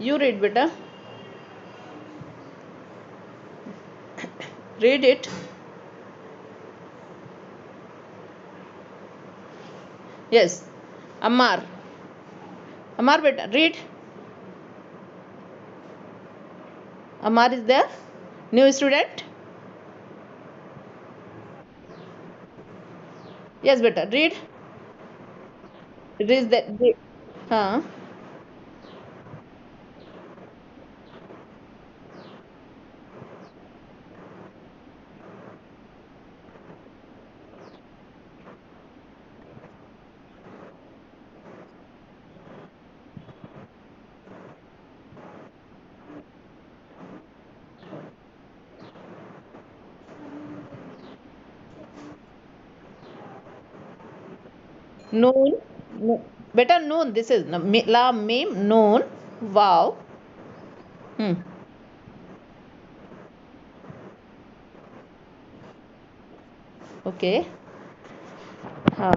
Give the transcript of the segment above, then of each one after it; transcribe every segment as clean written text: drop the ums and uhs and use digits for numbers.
You read, beta. Read it. Yes. Ammar. Ammar, beta, read. Ammar is there? New student? Yes, beta, read. Read that. Read. Huh? Noon. No. Beta, noon. This is la, mim, noon. Wow. Hmm. Okay. Uh,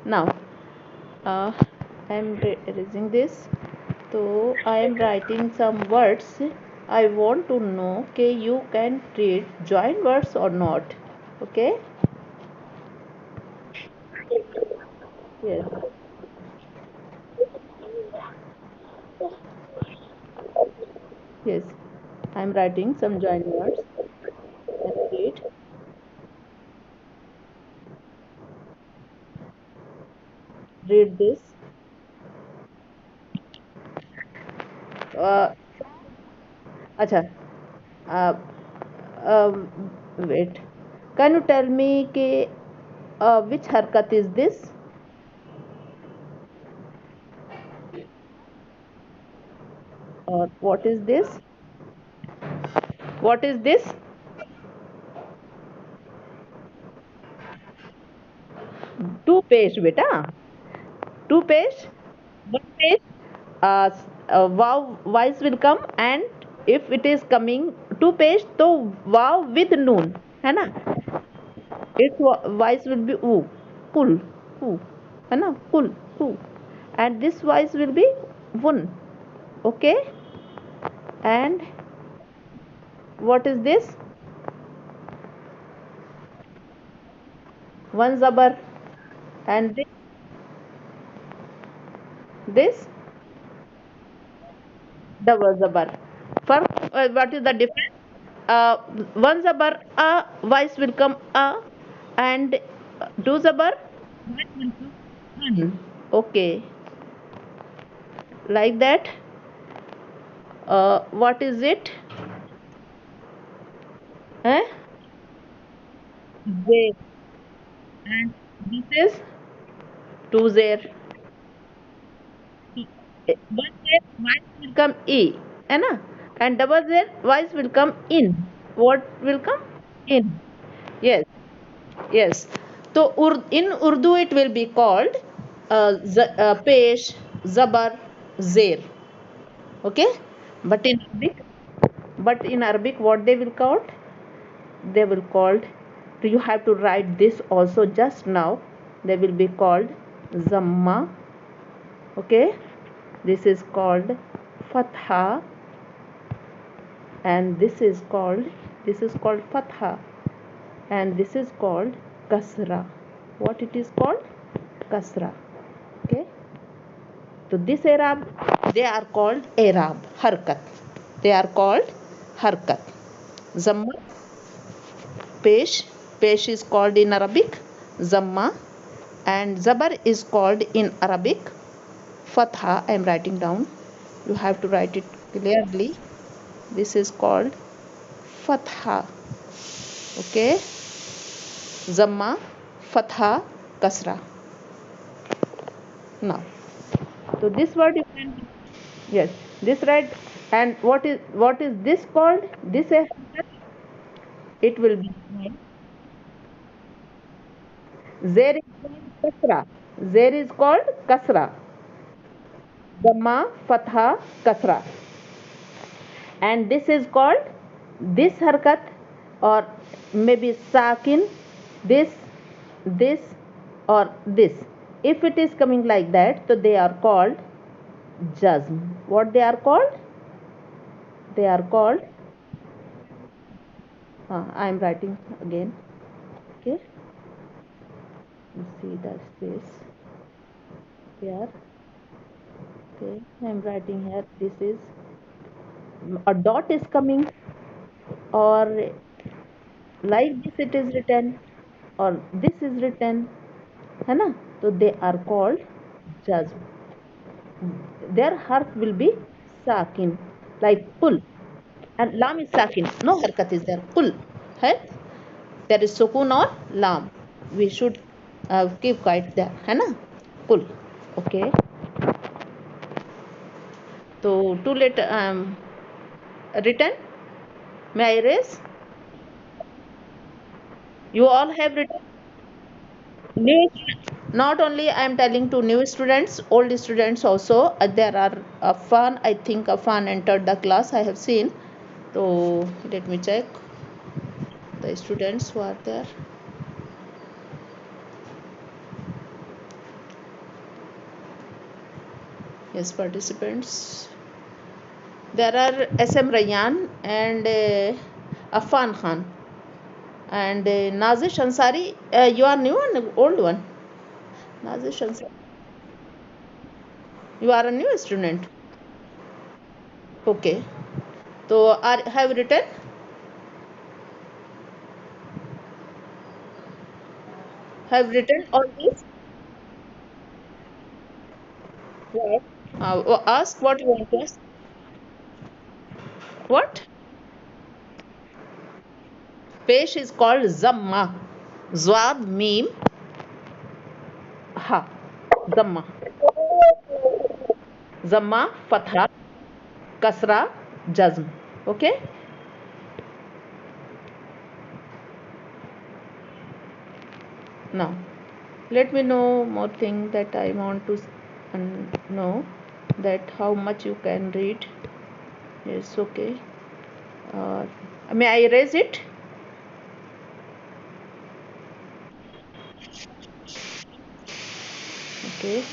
now, uh, I am erasing this. So, I am writing some words. I want to know, okay, you can read join words or not. Okay? Yes. Yes. I am writing some join words. Let's read. Read this. Uh, acha. Uh, wait. Can you tell me which harkat is this? Or what is this? What is this? Two page, beta. Two page. One page. Wow, voice will come, and if it is coming two page, so wow with noon, है ना? Its voice will be oo, pull, oo, है ना? Pull, oo, and this voice will be one. Okay, and what is this? One zabar, and this double zabar. First, what is the difference? Uh, One zabar voice will come and two zabar voice will come an. Okay, like that. What is it? Eh? There. And this is two there. One there voice will come e, है ना? And double there voice will come in. What will come in? Yes, yes. So in Urdu it will be called pesh, zabar, zer. Okay, but in Arabic what they will call? They will called. You have to write this also just now. They will be called zamma. Okay, this is called fatha, and this is called fatha, and this is called kasra. What it is called? Kasra. Okay, so this Arab, they are called Arab harkat. They are called harkat. Zamma, pesh. Pesh is called in Arabic zamma, and zabar is called in Arabic fatha. I am writing down. You have to write it clearly. This is called fatha. Okay, zamma, fatha, kasra. Now, so this word you can, yes, this right. And what is this called? This is, it will be called zer is called kasra. Zer is called kasra. Dhamma, fatha, kasra. And this is called this harkat, or maybe sakin, this, or this. If it is coming like that, so they are called jazm. What they are called? They are called, I am writing again. Okay, you see that space here. Okay, I am writing here. This is a dot is coming, or like this it is written, or this is written, है ना? तो they are called jazm. Their harf will be sakin, like pull, and lam is sakin. No harkat is there. Pull, है? There is sukun or lam. We should keep quiet there, है ना? Pull. Okay. So too late. Written. May I erase? You all have written. New, not only I am telling to new students, old students also. There are Afan. I think Afan entered the class. I have seen. So let me check the students who are there. Yes, participants. There are SM Rayyan and Afan Khan and Nazish Ansari. You are new and old one. Nazish Ansari. You are a new student. Okay. So have written. Have written all these. What? Ask what you want to ask. What? Pesh is called Zamma. Zwad Mim Ha. Zamma. Zamma Fatha Kasra Jazm. Okay? Now, let me know more thing that I want to know, that how much you can read. Yes, okay. May I erase it? Okay.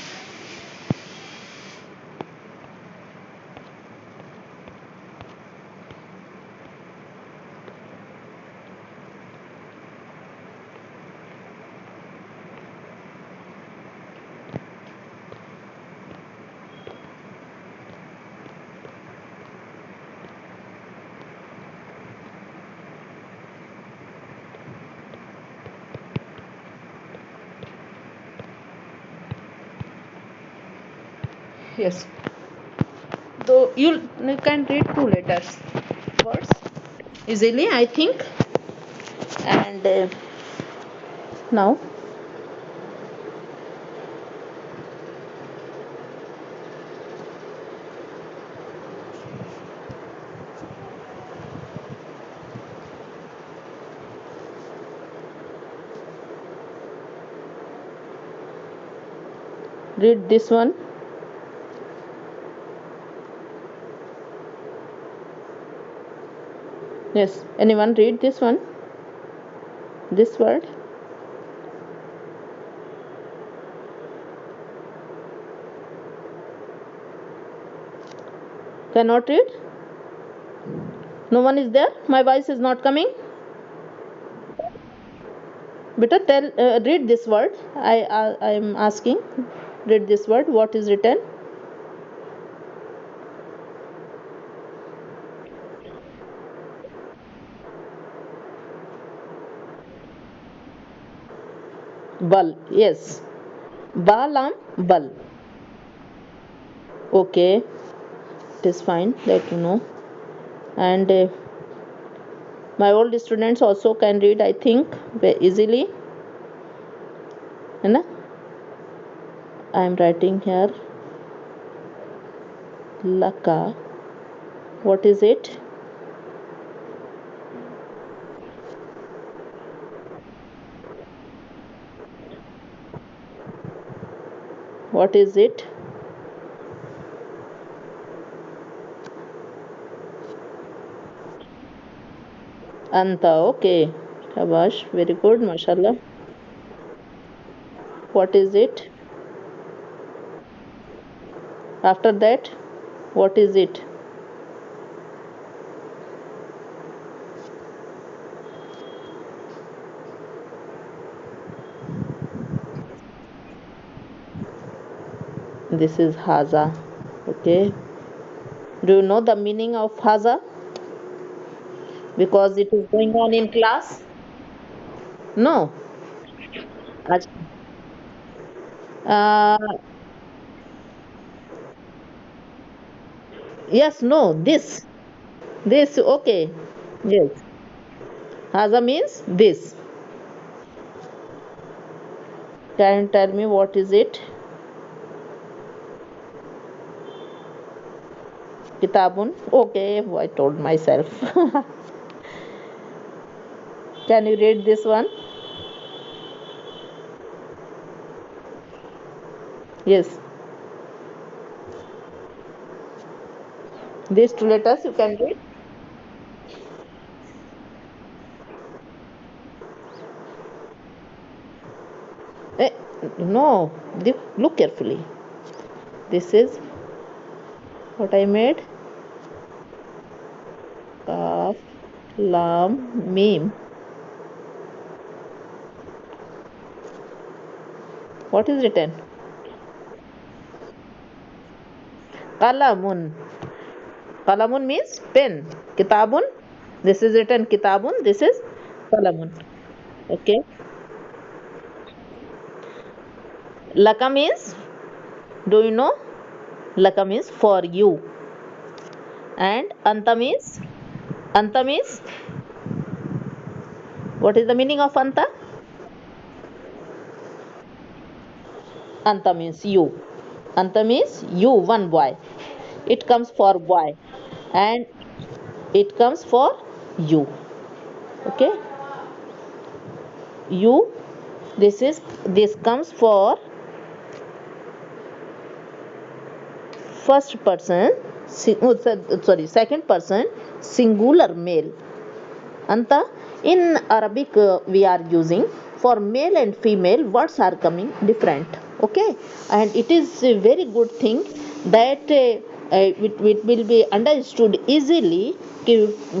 Yes. So you can read two letters words easily, I think. And now read this one. Yes, anyone read this one? This word? Cannot read? No one is there? My voice is not coming? Better read this word. I am asking. Read this word. What is written? Bal. Yes. Balam bal. Okay. It is fine. Let you know. And my old students also can read, I think, very easily. है ना? I am writing here. Laka. What is it? What is it? Anta. Okay. Shabash. Very good. Mashallah. What is it? After that, what is it? This is haza. Okay. Do you know the meaning of haza? Because it is going on in class? No. Uh, yes, no, this. This, okay. Yes. Haza means this. Can you tell me what is it? Kitabun. Okay, I told myself. Can you read this one? Yes. These two letters you can read. Eh, no, look carefully. This is what I made. Kaf, lam, mim. What is written? Kalamun. Kalamun means pen. Kitabun. This is written kitabun. This is kalamun. Okay. Laka means, do you know? Laka means for you. And anta means, what is the meaning of anta? Anta means you. Anta means you, one boy. It comes for boy. And it comes for you. Okay. You. This comes for first person, sorry, second person singular male. Anta, in Arabic we are using for male and female words are coming different. Okay, and it is a very good thing that it will be understood easily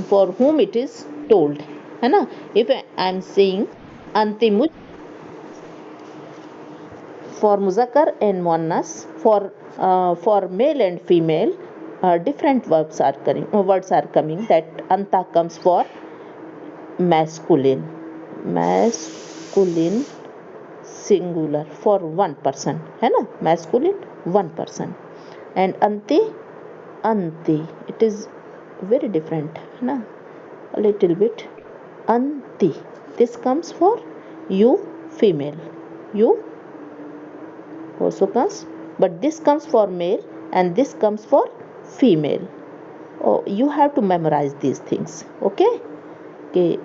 for whom it is told, है ना? If I am saying anti for muzakkar and muannas, for male and female different words are coming, that anta comes for masculine singular for one person, है ना? Masculine one person. And anti it is very different, है ना? A little bit. Anti, this comes for you, female. You also comes, but this comes for male and this comes for female. Oh, you have to memorize these things. Okay. Okay.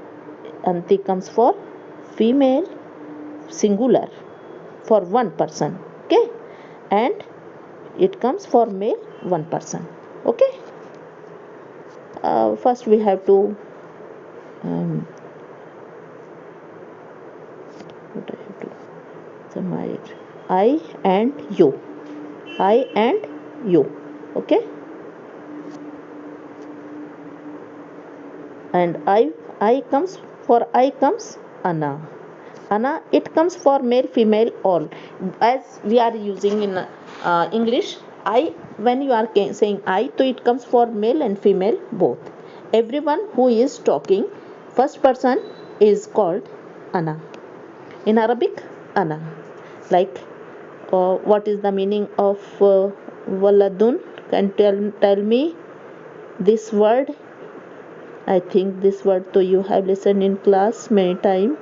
Anti comes for female singular for one person. Okay. And it comes for male one person. Okay. First we have to what I have to summarize. I and you. I and you. Okay. And I comes, for I comes ana. Ana, it comes for male female all. As we are using in English, I, when you are saying I, so it comes for male and female both. Everyone who is talking first person is called ana. In Arabic, ana. Like what is the meaning of waladun? Can tell me this word? I think this word to you have listened in class many times.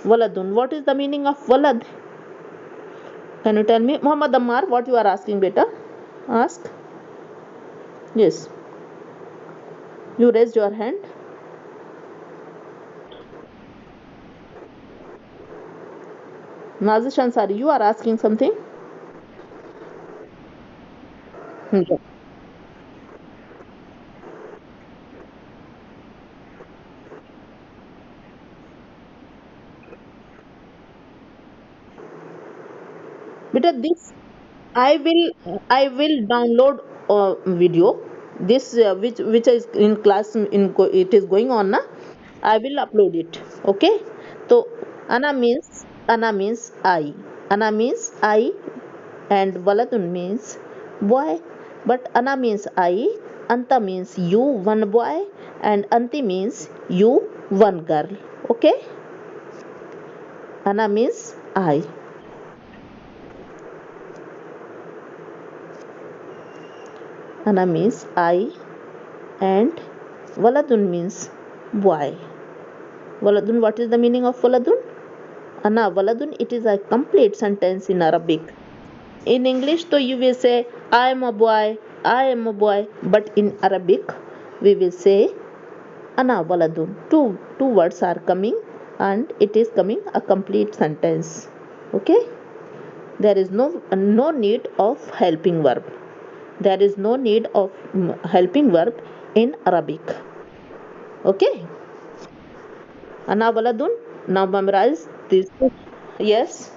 Waladun. What is the meaning of walad? Can you tell me? Muhammad Ammar, what you are asking, beta? Ask. Yes. You raised your hand. Nazish Ansari, you are asking something? Hmm. Beta, this. I will download video, this which is in class, it is going on na. I will upload it. Okay. So ana means I. Ana means I, and waladun means boy. But ana means I, anta means you, one boy, and anti means you, one girl. Okay. Ana means I. Ana means I, and waladun means boy. Waladun, what is the meaning of waladun? Ana waladun, it is a complete sentence in Arabic. In English, though, you will say I am a boy, I am a boy, but in Arabic we will say ana waladun. Two words are coming, and it is coming a complete sentence. Okay. There is no need of helping verb. There is no need of helping verb in Arabic. Okay. Ana waladun. Now memorize this. Yes.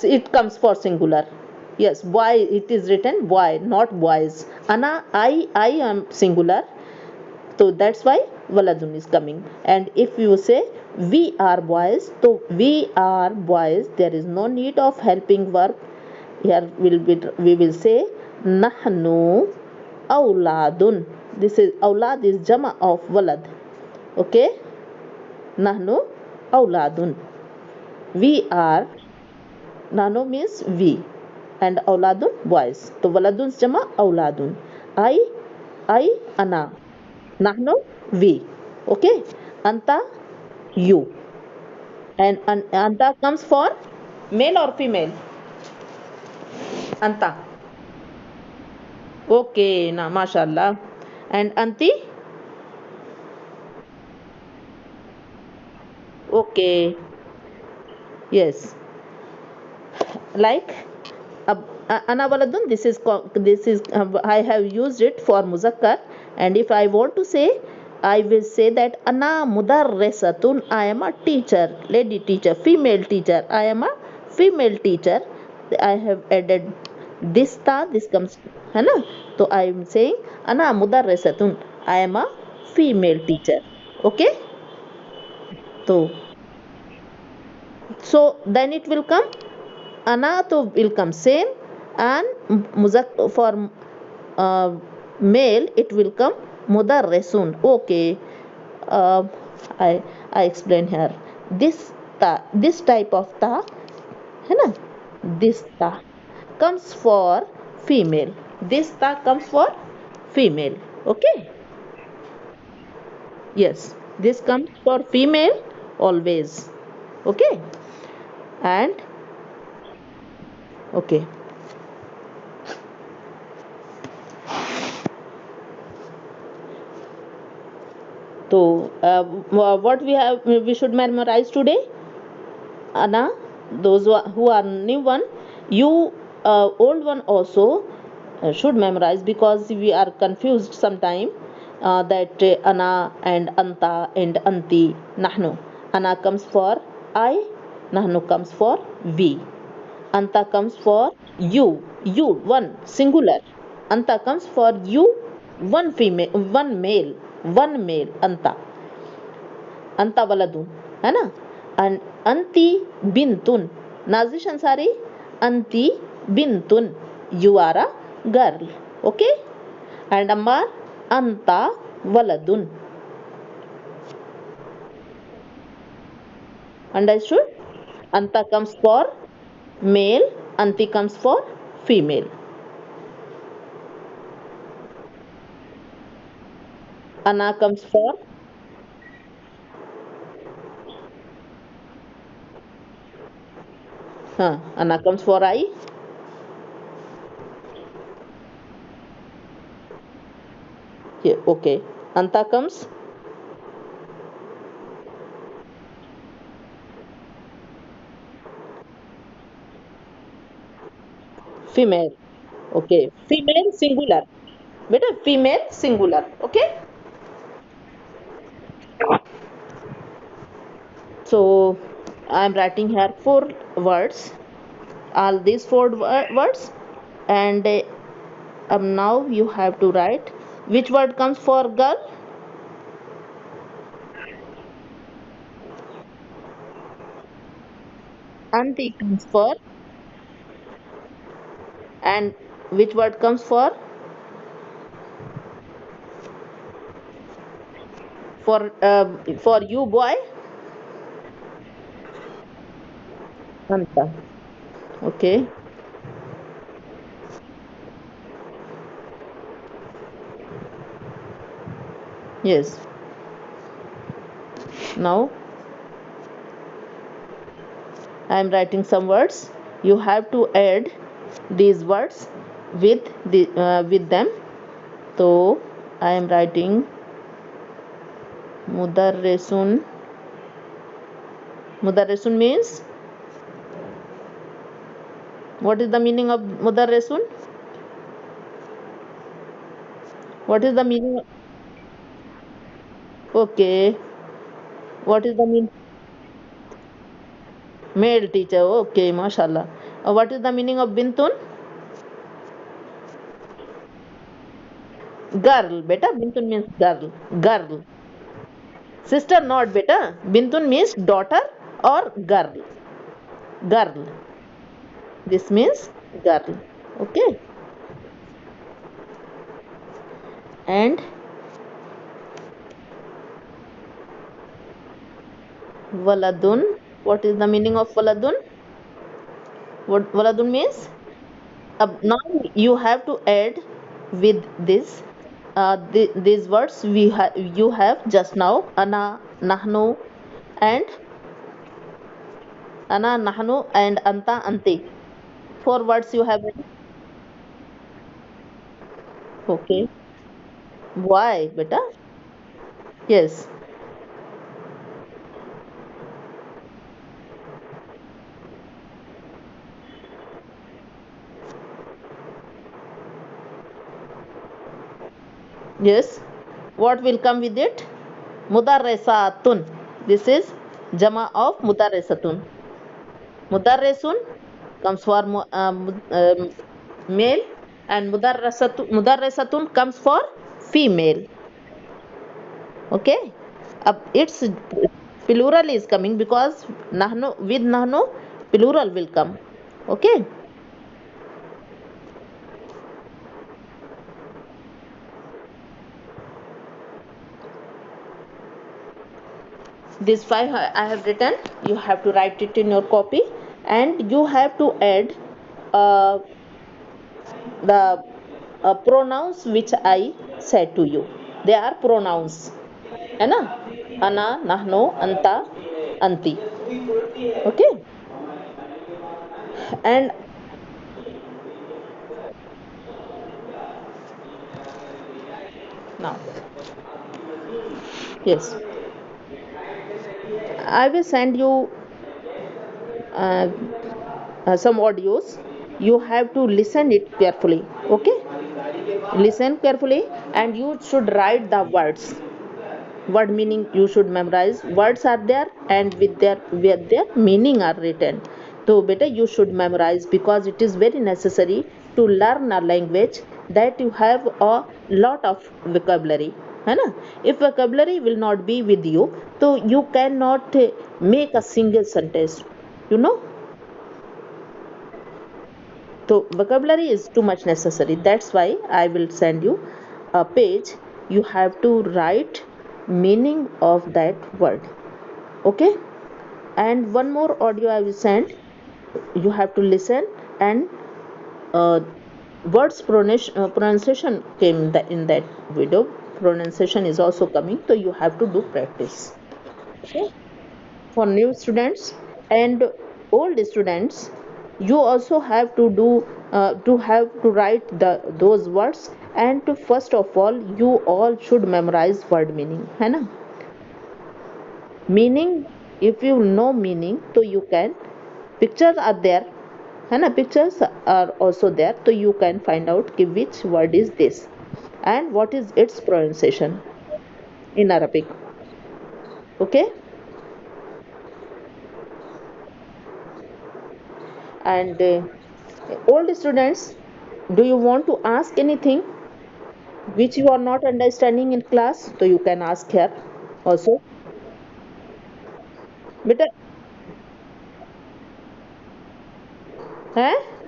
It comes for singular. Yes, boy, it is written boy, not boys. Ana, I am singular. So that's why waladun is coming. And if you say we are boys, so we are boys, there is no need of helping verb. Here we will say nahnu awladun. This is awlad is jama of walad. Okay. Nahnu awladun. We are. Nano means we, and awladun boys. So waladun jama awladun. I, I, ana. Nahnu we. Okay. Anta you. And anta comes for male or female? Anta. Okay, na mashallah. And anti? Okay. Yes. Like ana waladun, this is I have used it for muzakkar. And if I want to say, I will say that ana mudarrisatun, I am a teacher, lady teacher, female teacher, I am a female teacher. I have added this ta, this comes है ना. So I am saying ana mudarrisatun, I am a female teacher. Okay. So then it will come ana, to will come same, and for uh, male it will come mudarrisun. Okay. uh, I I explain here. This type of ta है ना, this ta comes for female. This ta comes for female. Okay. Yes, this comes for female always. Okay. And okay. So what we should memorize today? Ana, those who are new one, you old one also should memorize, because we are confused sometime, that ana and anta and anti. Nahnu, ana comes for I, nahnu comes for we, anta comes for you one singular, anta comes for you, one female, one male anta. Anta waladun, है ना. And anti bintun, nazish ansari, anti bintun, you are a girl. Okay. And ammar anta waladun. Understood? Anta comes for male, anti comes for female. Ana comes for ana comes for I. Yeah, okay. Anta comes female. Okay. Female singular. Beta female singular. Okay. So I'm writing here four words, all these four words, and now you have to write which word comes for girl. Auntie comes for, and which word comes for you boy? Anta. Okay. Yes. Now I am writing some words. You have to add these words with them. So I am writing mudarresun. Mudarresun means, what is the meaning of mudarresun? What is the meaning? Okay. What is the mean? Male teacher. Okay, mashallah. What is the meaning of bintun? Girl. Beta, bintun means girl. Girl. Sister, not beta. Bintun means daughter or girl. Girl. This means girl. Okay. And waladun. What is the meaning of waladun? What waladun means? Now you have to add with this these words you have just now, ana, nahnu, and anta, anti. Four words you have. Okay. Why, beta? Yes. Yes. What will come with it? Mudarresatun. This is jama of mudarresatun. Mudarresun comes for male, and mudarresatun comes for female. Okay. Its plural is coming because nahnu with nahnu plural will come. Okay. These five I have written. You have to write it in your copy, and you have to add uh, the pronouns which I said to you. They are pronouns. है ना? Ana, nahno, anta, anti. Okay. And now, yes, I will send you uh, some audios. You have to listen it carefully. Okay. Listen carefully, and you should write the words. Word meaning you should memorize. Words are there, and with their meaning are written. So better you should memorize, because it is very necessary to learn a language that you have a lot of vocabulary, है ना? If vocabulary will not be with you, so you cannot make a single sentence, you know. So vocabulary is too much necessary. That's why I will send you a page. You have to write meaning of that word. Okay. And one more audio I will send. You have to listen, and uh, words pronunciation came in that video. Pronunciation is also coming, so you have to do practice. Okay. For new students and old students, you also have to do to have to write those words, and to first of all you all should memorize word meaning, है ना? Meaning, if you know meaning, so you can, pictures are there, है ना? Pictures are also there, so you can find out which word is this and what is its pronunciation in Arabic. Okay. And old students, do you want to ask anything which you are not understanding in class? So you can ask here also. Beta, eh?